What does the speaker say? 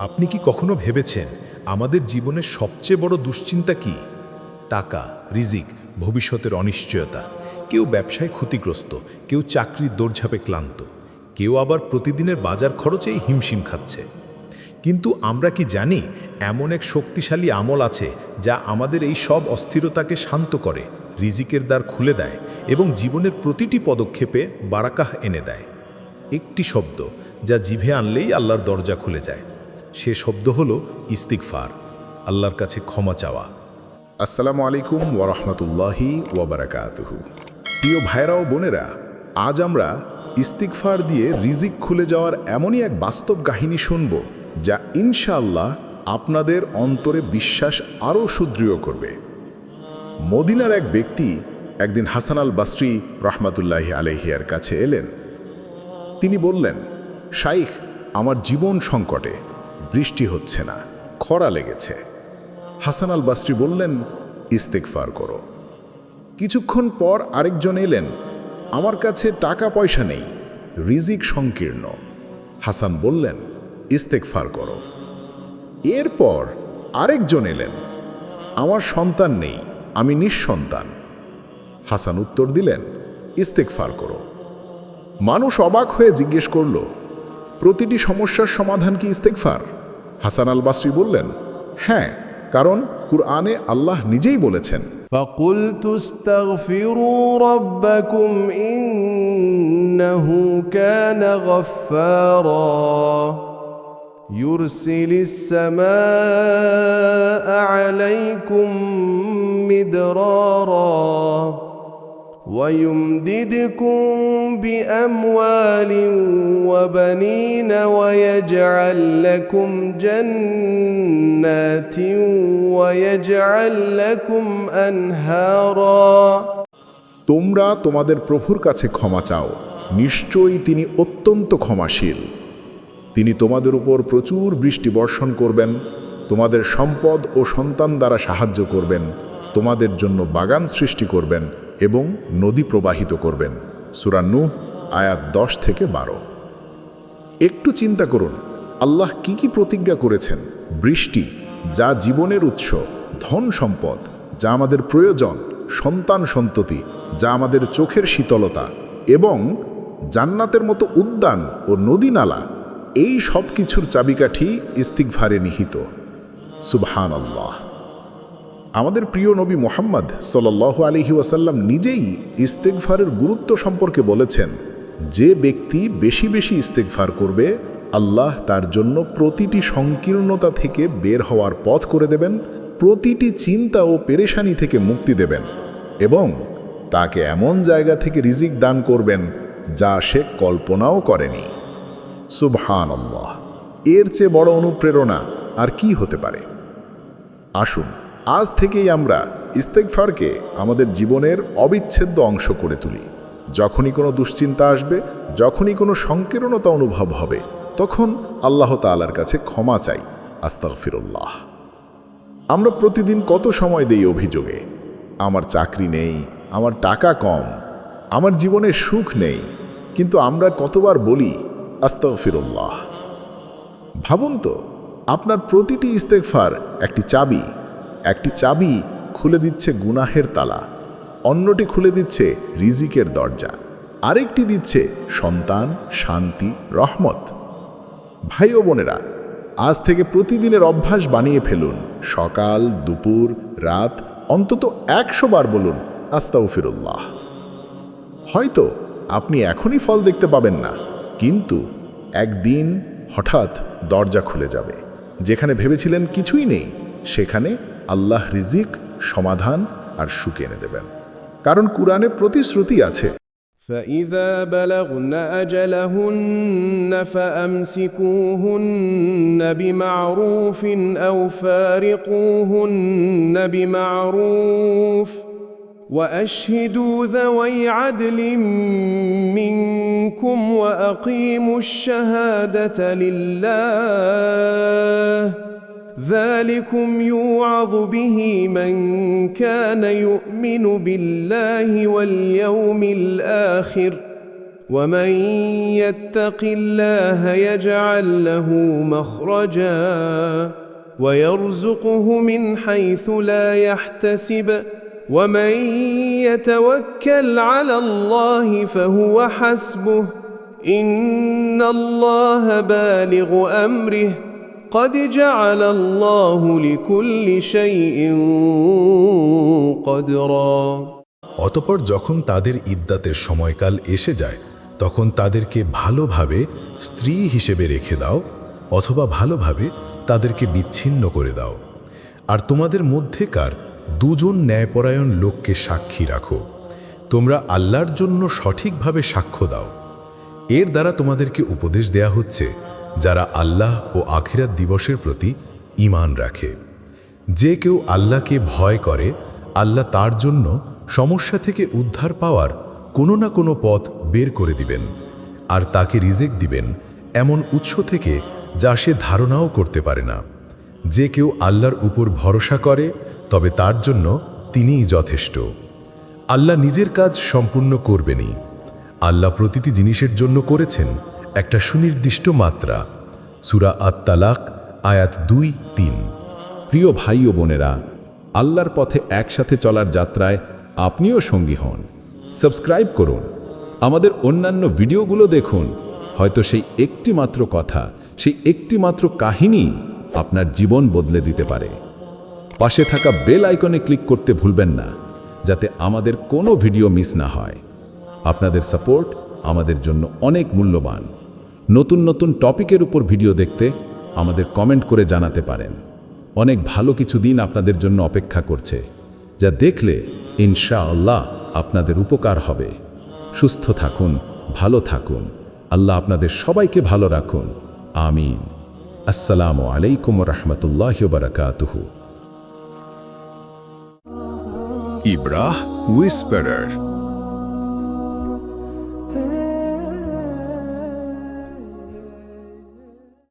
আপনি কি কখনো ভেবেছেন আমাদের জীবনের সবচেয়ে বড় দুশ্চিন্তা কি? টাকা, রিজিক, ভবিষ্যতের অনিশ্চয়তা। কেউ ব্যবসায় ক্ষতিগ্রস্ত, কেউ চাকরির দৌড়ঝাঁপে ক্লান্ত, কেউ আবার প্রতিদিনের বাজার খরচেই হিমশিম খাচ্ছে। কিন্তু আমরা কি জানি এমন এক শক্তিশালী আমল আছে যা আমাদের এই সব অস্থিরতাকে শান্ত করে, রিজিকের দ্বার খুলে দেয় এবং জীবনের প্রতিটি পদক্ষেপে বারাকাহ এনে দেয়। একটি শব্দ যা জিভে আনলেই আল্লাহর দরজা খুলে যায়। সে শব্দ হলো ইস্তিগফার, আল্লাহর কাছে ক্ষমা চাওয়া। আসসালামু আলাইকুম ওয়ারাহমাতুল্লাহি ওয়াবারাকাতুহু। প্রিয় ভাইরা ও বোনেরা, আজ আমরা ইস্তিগফার দিয়ে রিজিক খুলে যাওয়ার এমনই এক বাস্তব কাহিনী শুনব যা ইনশাআল্লাহ আপনাদের অন্তরে বিশ্বাস আরও সুদৃঢ় করবে। মদিনার এক ব্যক্তি একদিন হাসান আল বসরি রহমাতুল্লাহি আলাইহির কাছে এলেন। তিনি বললেন, শাইখ, আমার জীবন সংকটে, বৃষ্টি হচ্ছে না, খরা লেগেছে। হাসান আল বসরি বললেন, ইস্তিগফার করো। কিছুক্ষণ পর আরেকজন এলেন, আমার কাছে টাকা পয়সা নেই, রিজিক সংকীর্ণ। হাসান বললেন, ইস্তিগফার করো। এরপর আরেকজন এলেন, আমার সন্তান নেই, আমি নিঃসন্তান। হাসান উত্তর দিলেন, ইস্তিগফার করো। মানুষ অবাক হয়ে জিজ্ঞেস করল, প্রতিটি সমস্যার সমাধান কি ইস্তিগফার? হাসান আল বসরি বললেন, হ্যাঁ, কারণ কুরআনে আল্লাহ নিজেই বলেছেন, فَقُلْتُ اسْتَغْفِرُوا رَبَّكُمْ إِنَّهُ كَانَ غَفَّارًا يُرْسِلِ السَّمَاءَ عَلَيْكُمْ مِدْرَارًا وَيُمْدِدْكُمْ بِأَمْوَالٍ وَبَنِينَ وَيَجْعَلْ لَكُمْ جَنَّاتٍ وَيَجْعَلْ لَكُمْ أَنْهَارًا। তোমরা তোমাদের প্রভুর কাছে ক্ষমা চাও, নিশ্চয়ই তিনি অত্যন্ত ক্ষমাশীল। তিনি তোমাদের উপর প্রচুর বৃষ্টি বর্ষণ করবেন, তোমাদের সম্পদ ও সন্তান দ্বারা সাহায্য করবেন, তোমাদের জন্য বাগান সৃষ্টি করবেন এবং নদী প্রবাহিত করবেন। সূরা নূহ আয়াত 10 থেকে 12। একটু চিন্তা করুন, আল্লাহ কি কি প্রতিজ্ঞা করেছেন। বৃষ্টি, যা জীবনের উৎস, ধন সম্পদ, যা আমাদের প্রয়োজন, সন্তান সন্ততি, যা আমাদের চোখের শীতলতা, এবং জান্নাতের মতো উদ্যান ও নদী নালা, এই সব কিছুর চাবিকাঠি ইস্তিগফারে নিহিত। সুবহানাল্লাহ। আমাদের প্রিয় নবী মুহাম্মদ সাল্লাল্লাহু আলাইহি ওয়াসাল্লাম নিজেই ইস্তিগফারের গুরুত্ব সম্পর্কে বলেছেন, যে ব্যক্তি বেশি বেশি ইস্তিগফার করবে, আল্লাহ তার জন্য প্রতিটি সংকীর্ণতা থেকে বের হওয়ার পথ করে দেবেন, প্রতিটি চিন্তা ও পেরেশানি থেকে মুক্তি দেবেন এবং তাকে এমন জায়গা থেকে রিজিক দান করবেন যা সে কল্পনাও করেনি। সুবহানাল্লাহ। এর চেয়ে বড় অনুপ্রেরণা আর কি হতে পারে? আসুন আজ থেকেই আমরা ইস্তিগফারকে আমাদের জীবনের অবিচ্ছেদ্য অংশ করে তুলি। যখনই কোনো দুশ্চিন্তা আসবে, যখনই কোনো সংকীর্ণতা অনুভব হবে, তখন আল্লাহ তাআলার কাছে ক্ষমা চাই, আস্তাগফিরুল্লাহ। আমরা প্রতিদিন কত সময় দেই অভিযোগে, আমার চাকরি নেই, আমার টাকা কম, আমার জীবনে সুখ নেই, কিন্তু আমরা কতবার বলি আস্তাগফিরুল্লাহ। ভাবুন তো, আপনার প্রতিটি ইস্তিগফার একটি চাবি। একটি চাবি খুলে দিচ্ছে গুনাহের তালা, অন্যটি খুলে দিচ্ছে রিজিকের দরজা, আরেকটি দিচ্ছে সন্তান, শান্তি, রহমত। ভাই ও বোনেরা, আজ থেকে প্রতিদিনের অভ্যাস বানিয়ে ফেলুন। সকাল, দুপুর, রাত অন্তত 100 বার বলুন আস্তাগফিরুল্লাহ। হয়তো আপনি এখনই ফল দেখতে পাবেন না, কিন্তু একদিন হঠাৎ দরজা খুলে যাবে। যেখানে ভেবেছিলেন কিছুই নেই, সেখানে আল্লাহ রিজিক, সমাধান আর সুখ এনে দেবেন। কারণ কুরআনে প্রতিশ্রুতি আছে, فَإِذَا بَلَغْنَ أَجَلَهُنَّ فَأَمْسِكُوهُنَّ بِمَعْرُوفٍ أَوْ فَارِقُوهُنَّ بِمَعْرُوفٍ وَأَشْهِدُوا ذَوَيْ عَدْلٍ مِّنكُمْ وَأَقِيمُوا الشَّهَادَةَ لِلَّهِ ذَلِكُمْ يُوعَظُ بِهِ مَنْ كَانَ يُؤْمِنُ بِاللَّهِ وَالْيَوْمِ الْآخِرِ ومن يتق الله يجعل له مخرجا ويرزقه من حيث لا يحتسب ومن يتوكل على الله فهو حسبه إن الله بالغ أمره قد جعل الله لكل شيء قدرا অতঃপর যখন তাদের ইদ্দাতের সময়কাল এসে যায় তখন তাদেরকে ভালোভাবে স্ত্রী হিসেবে রেখে দাও অথবা ভালোভাবে তাদেরকে বিচ্ছিন্ন করে দাও আর তোমাদের মধ্যেকার দুজন ন্যায়পরায়ণ লোককে সাক্ষী রাখো তোমরা আল্লাহর জন্য সঠিকভাবে সাক্ষ্য দাও এর দ্বারা তোমাদেরকে উপদেশ দেয়া হচ্ছে যারা আল্লাহ ও আখিরাত দিবসের প্রতি ঈমান রাখে যে কেউ আল্লাহকে ভয় করে আল্লাহ তার জন্য সমস্যা থেকে উদ্ধার পাওয়ার কোনো না কোনো পথ বের করে দিবেন আর তাকে রিজিক দিবেন এমন উৎস থেকে যা সে ধারণাও করতে পারে না যে কেউ আল্লাহর উপর ভরসা করে তবে তার জন্য তিনিই যথেষ্ট আল্লাহ নিজের কাজ সম্পূর্ণ করবেনই আল্লাহ প্রতিটি জিনিসের জন্য করেছেন একটা সুনির্দিষ্ট মাত্রা সূরা আত-তালাক আয়াত 2-3 প্রিয় ভাই ও বোনেরা আল্লাহর পথে একসাথে চলার যাত্রায় আপনিও সঙ্গী হন সাবস্ক্রাইব করুন আমাদের অন্যান্য ভিডিওগুলো দেখুন হয়তো সেই একটি মাত্র কথা সেই একটি মাত্র কাহিনী আপনার জীবন বদলে দিতে পারে পাশে থাকা বেল আইকনে ক্লিক করতে ভুলবেন না যাতে আমাদের কোনো ভিডিও মিস না হয় আপনাদের সাপোর্ট আমাদের জন্য অনেক মূল্যবান নতুন নতুন টপিকের উপর ভিডিও দেখতে আমাদের কমেন্ট করে জানাতে পারেন অনেক ভালো কিছু দিন আপনাদের জন্য অপেক্ষা করছে যা দেখলে ইনশাআল্লাহ আপনাদের উপকার হবে সুস্থ থাকুন ভালো থাকুন আল্লাহ আপনাদের সবাইকে ভালো রাখুন আমিন আসসালামু আলাইকুম রহমতুল্লাহি ওয়া বারাকাতুহু ইব্রাহ হুইসপারার